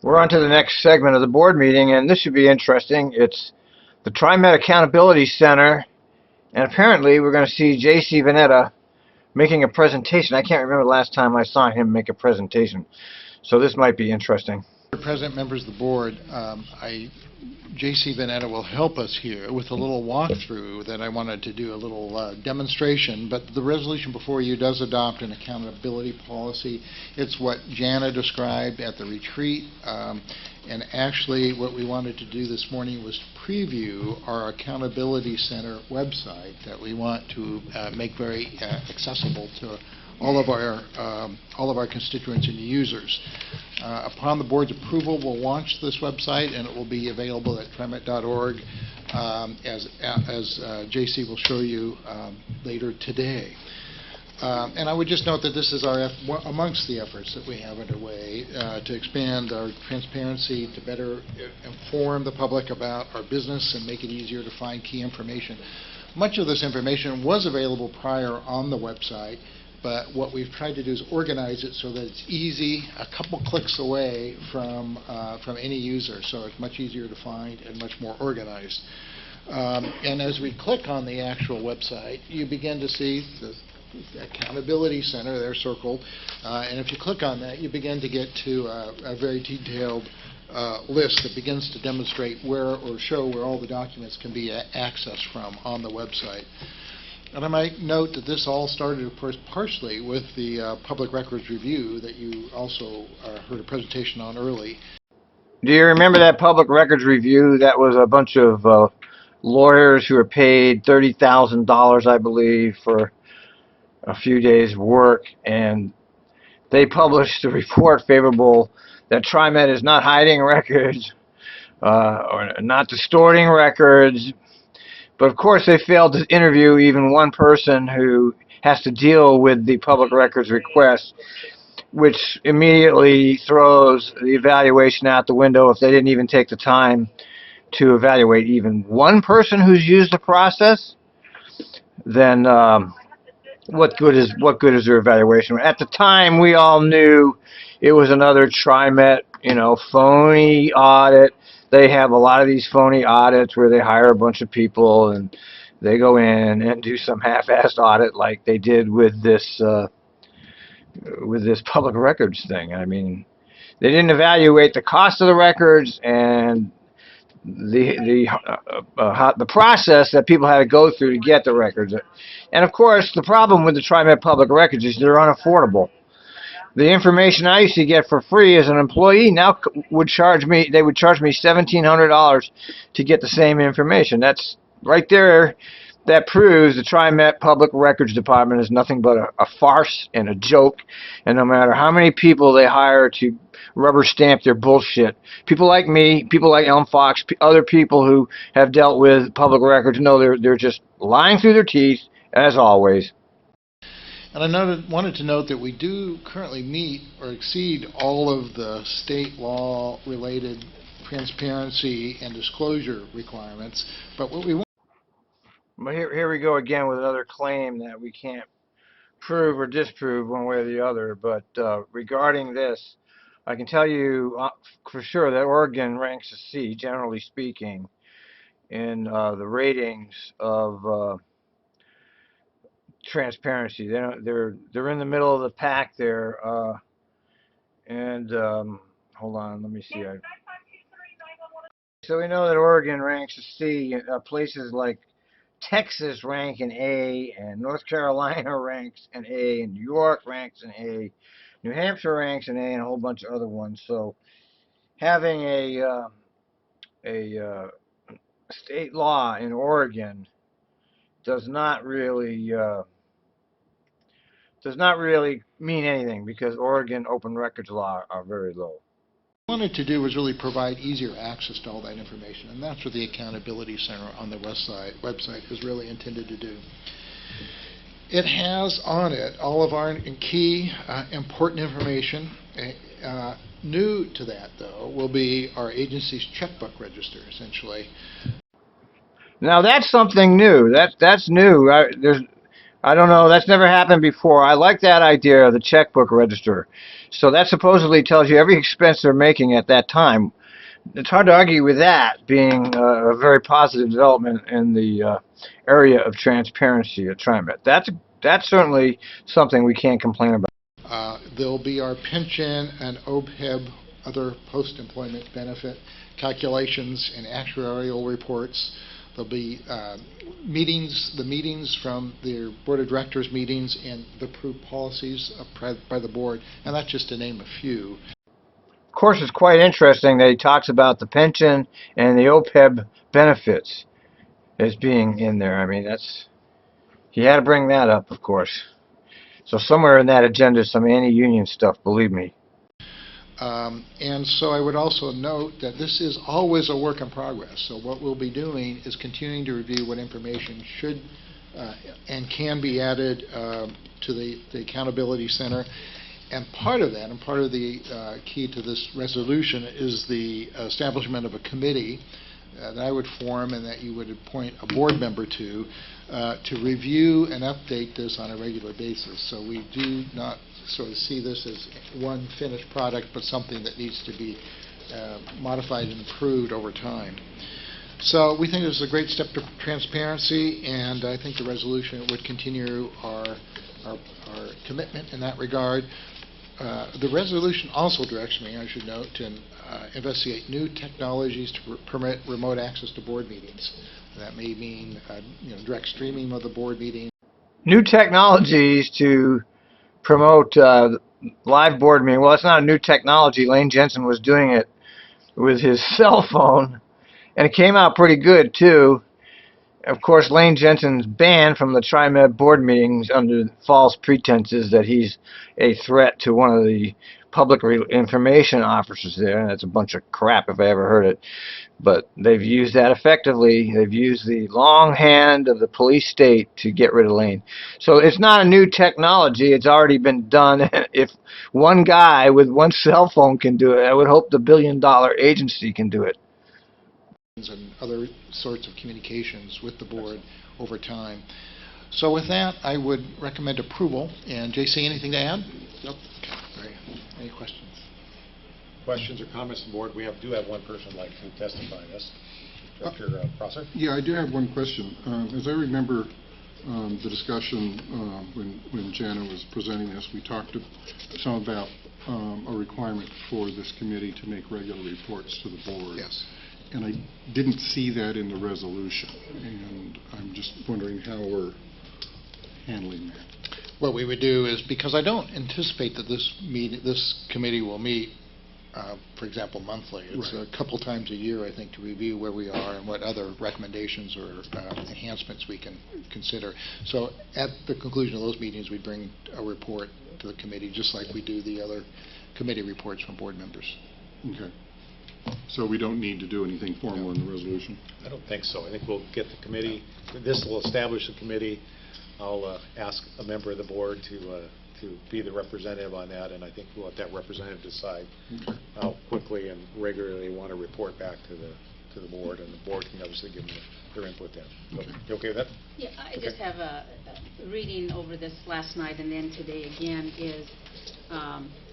We're on to the next segment of the board meeting, and this should be interesting. It's the Trimet Accountability Center, and apparently we're going to see J.C. Vanetta making a presentation. I can't remember the last time I saw him make a presentation, so this might be interesting. President, members of the board, J.C. Vanetta will help us here with a little walkthrough that I wanted to do, a little demonstration. But the resolution before you does adopt an accountability policy. It's what Jana described at the retreat. And actually, what we wanted to do this morning was preview our Accountability Center website that we want to make very accessible to all of our constituents and users. Upon the board's approval, we'll launch this website, and it will be available at trimet.org, as JC will show you later today. And I would just note that this is amongst the efforts that we have underway to expand our transparency, to better inform the public about our business and make it easier to find key information. Much of this information was available prior on the website, but what we've tried to do is organize it so that it's easy, a couple clicks away from any user, so it's much easier to find and much more organized. And as we click on the actual website, you begin to see the Accountability Center there circled, and if you click on that, you begin to get to a very detailed list that begins to demonstrate where or show where all the documents can be accessed from on the website. And I might note that this all started, of course, partially with the public records review that you also heard a presentation on early. Do you remember that public records review? That was a bunch of lawyers who were paid $30,000, I believe, for a few days' work, and they published a report favorable that Trimet is not hiding records or not distorting records. But of course, they failed to interview even one person who has to deal with the public records request, which immediately throws the evaluation out the window if they didn't even take the time to evaluate even one person who's used the process. Then what good is their evaluation? At the time, we all knew it was another Trimet, phony audit. They have a lot of these phony audits where they hire a bunch of people and they go in and do some half-assed audit like they did with this public records thing. I mean, they didn't evaluate the cost of the records and the process that people had to go through to get the records. And of course, the problem with the Trimet public records is they're unaffordable. The information I used to get for free as an employee now would charge me $1,700 to get the same information. That's right there. That proves the Trimet Public Records Department is nothing but a farce and a joke. And no matter how many people they hire to rubber stamp their bullshit, people like me, people like Elm Fox, other people who have dealt with public records know they're just lying through their teeth, as always. And I wanted to note that we do currently meet or exceed all of the state law related transparency and disclosure requirements. But what we want. But here we go again with another claim that we can't prove or disprove one way or the other. But regarding this, I can tell you for sure that Oregon ranks a C, generally speaking, in the ratings of transparency. They're in the middle of the pack there. And hold on, let me see. So we know that Oregon ranks a C. Places like Texas rank an A, and North Carolina ranks an A, and New York ranks an A, New Hampshire ranks an A, and a whole bunch of other ones. So having a state law in Oregon does not really mean anything, because Oregon open records law are very low. What we wanted to do was really provide easier access to all that information, and that's what the Accountability Center on the website is really intended to do. It has on it all of our key important information. New to that, though, will be our agency's checkbook register, essentially. Now that's something new. That's new. I don't know. That's never happened before. I like that idea of the checkbook register. So that supposedly tells you every expense they're making at that time. It's hard to argue with that being a very positive development in the area of transparency at Trimet. That's certainly something we can't complain about. There'll be our pension and OPEB, other post-employment benefit calculations and actuarial reports. There'll be the meetings from the Board of Directors meetings and the approved policies by the board, and that's just to name a few. Of course, it's quite interesting that he talks about the pension and the OPEB benefits as being in there. I mean, he had to bring that up, of course. So somewhere in that agenda is some anti-union stuff, believe me. And so I would also note that this is always a work in progress. So what we'll be doing is continuing to review what information should and can be added to the Accountability Center. And part of that, and part of the key to this resolution, is the establishment of a committee that I would form and that you would appoint a board member to review and update this on a regular basis. So we do not sort of see this as one finished product, but something that needs to be modified and improved over time. So we think this is a great step to transparency, and I think the resolution would continue our commitment in that regard. The resolution also directs me, I should note, to investigate new technologies to permit remote access to board meetings. That may mean direct streaming of the board meeting. New technologies to promote live board meeting. Well, it's not a new technology. Lane Jensen was doing it with his cell phone, and it came out pretty good, too. Of course, Lane Jensen's banned from the Trimet board meetings under false pretenses that he's a threat to one of the public information officers there, and that's a bunch of crap if I ever heard it. But they've used that effectively. They've used the long hand of the police state to get rid of Lane. So it's not a new technology. It's already been done. If one guy with one cell phone can do it, I would hope the billion-dollar agency can do it. And other sorts of communications with the board over time. So with that, I would recommend approval. And JC, anything to add? Nope. Okay. Any questions? Questions or comments from the board? We do have one person like to testify. Yes, Director Prosser. Yeah, I do have one question. As I remember the discussion when Jana was presenting this, we talked some about a requirement for this committee to make regular reports to the board. Yes. And I didn't see that in the resolution, and I'm just wondering how we're handling that. What we would do is, because I don't anticipate that this committee will meet, for example, monthly. It's Right. a couple times a year, I think, to review where we are and what other recommendations or enhancements we can consider. So at the conclusion of those meetings, we bring a report to the committee, just like we do the other committee reports from board members. Okay. So we don't need to do anything formal in the resolution? I don't think so. I think we'll get the committee. This will establish a committee. I'll ask a member of the board to be the representative on that, and I think we'll let that representative decide how quickly and regularly they want to report back to the board, and the board can obviously give them their input then. So, you okay with that? Yeah, I just have a reading over this last night and then today again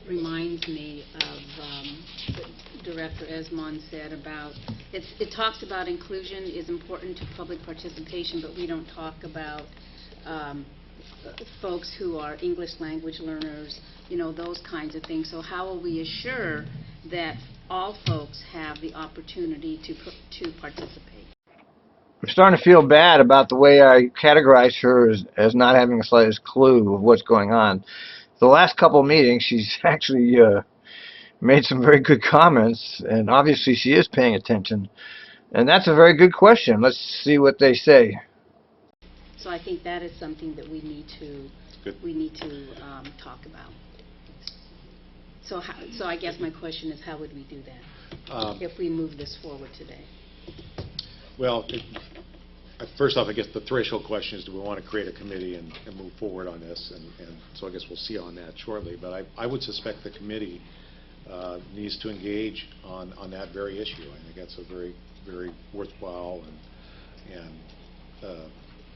reminds me of what Director Esmond said about, it talks about inclusion is important to public participation, but we don't talk about folks who are English language learners, those kinds of things. So how will we assure that all folks have the opportunity to participate? I'm starting to feel bad about the way I categorized her as not having the slightest clue of what's going on. The last couple meetings, she's actually made some very good comments, and obviously she is paying attention. And that's a very good question. Let's see what they say. So I think that is something that we need to talk about. So I guess my question is, how would we do that if we move this forward today? Well, first off, I guess the threshold question is, do we want to create a committee and move forward on this? And so I guess we'll see on that shortly. But I would suspect the committee needs to engage on that very issue. I think that's a very, very worthwhile and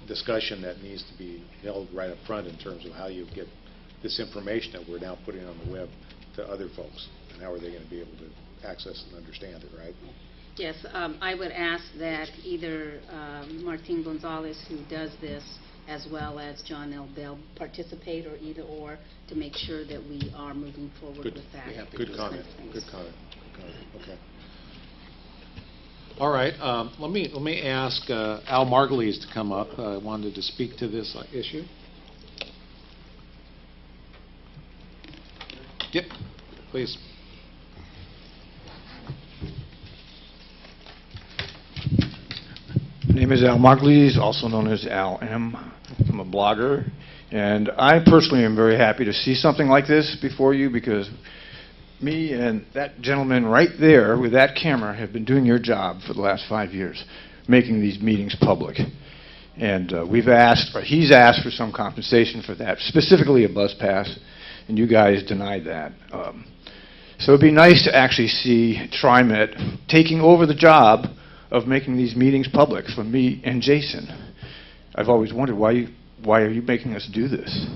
discussion that needs to be held right up front in terms of how you get this information that we're now putting on the web to other folks, and how are they going to be able to access and understand it, right? Yes, I would ask that either Martin Gonzalez, who does this, as well as John L. Bell, participate, or either or, to make sure that we are moving forward Good. with that. Good those comment. kind of Good things. comment. Good comment. Okay. All right. Let me ask Al Margulies to come up. I wanted to speak to this issue. Yep. Please. My name is Al Margulies, also known as Al M. I'm a blogger, and I personally am very happy to see something like this before you, because me and that gentleman right there with that camera have been doing your job for the last 5 years, making these meetings public. And we've asked, or he's asked for some compensation for that, specifically a bus pass, and you guys denied that. So it'd be nice to actually see Trimet taking over the job of making these meetings public from me and Jason. I've always wondered, why are you making us do this?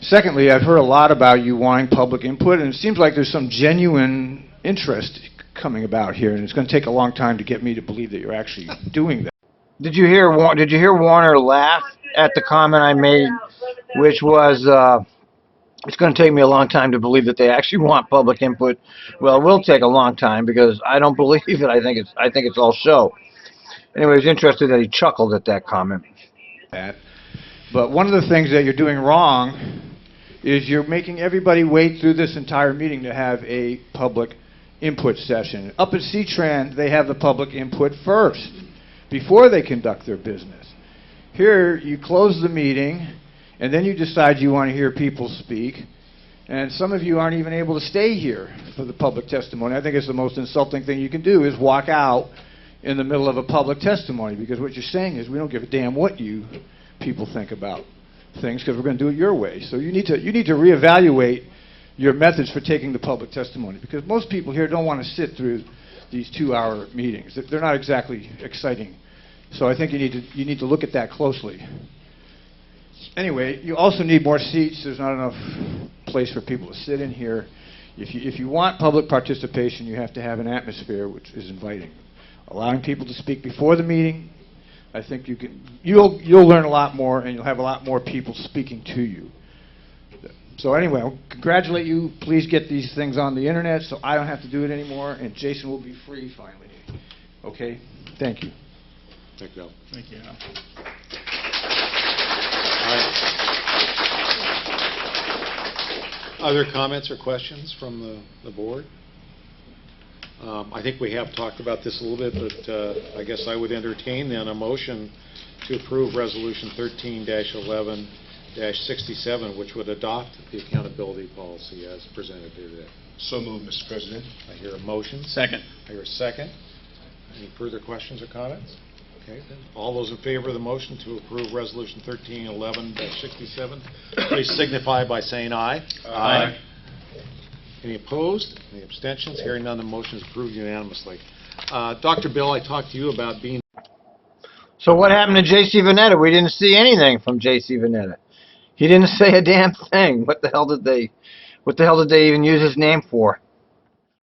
Secondly, I've heard a lot about you wanting public input, and it seems like there's some genuine interest coming about here, and it's going to take a long time to get me to believe that you're actually doing that. Did you hear Warner laugh at the comment I made, which was, it's going to take me a long time to believe that they actually want public input? Well, it will take a long time, because I don't believe it. I think it's all show. Anyway, I was interested that he chuckled at that comment. But one of the things that you're doing wrong is you're making everybody wait through this entire meeting to have a public input session. Up at C-Tran, they have the public input first, before they conduct their business. Here, you close the meeting, and then you decide you want to hear people speak, and some of you aren't even able to stay here for the public testimony. I think it's the most insulting thing you can do, is walk out in the middle of a public testimony, because what you're saying is, we don't give a damn what you people think about things, because we're going to do it your way. So you need to reevaluate your methods for taking the public testimony, because most people here don't want to sit through these 2-hour meetings. They're not exactly exciting. So I think you need to look at that closely. Anyway, you also need more seats. There's not enough place for people to sit in here. If you want public participation, you have to have an atmosphere which is inviting. Allowing people to speak before the meeting, I think you'll learn a lot more, and you'll have a lot more people speaking to you. So anyway, I'll congratulate you. Please get these things on the internet so I don't have to do it anymore, and Jason will be free finally. Okay? Thank you. Thank you, Al. Thank you. All right. Other comments or questions from the board? I think we have talked about this a little bit, but I guess I would entertain then a motion to approve Resolution 13-11-67, which would adopt the accountability policy as presented here today. So moved, Mr. President. I hear a motion. Second. I hear a second. Any further questions or comments? Okay, then. All those in favor of the motion to approve Resolution 13-11-67, please signify by saying aye. Aye. Any opposed? Any abstentions? Hearing none, the motion is approved unanimously. Dr. Bill, I talked to you about being... So what happened to J.C. Vanetta? We didn't see anything from J.C. Vanetta. He didn't say a damn thing. What the hell did they even use his name for?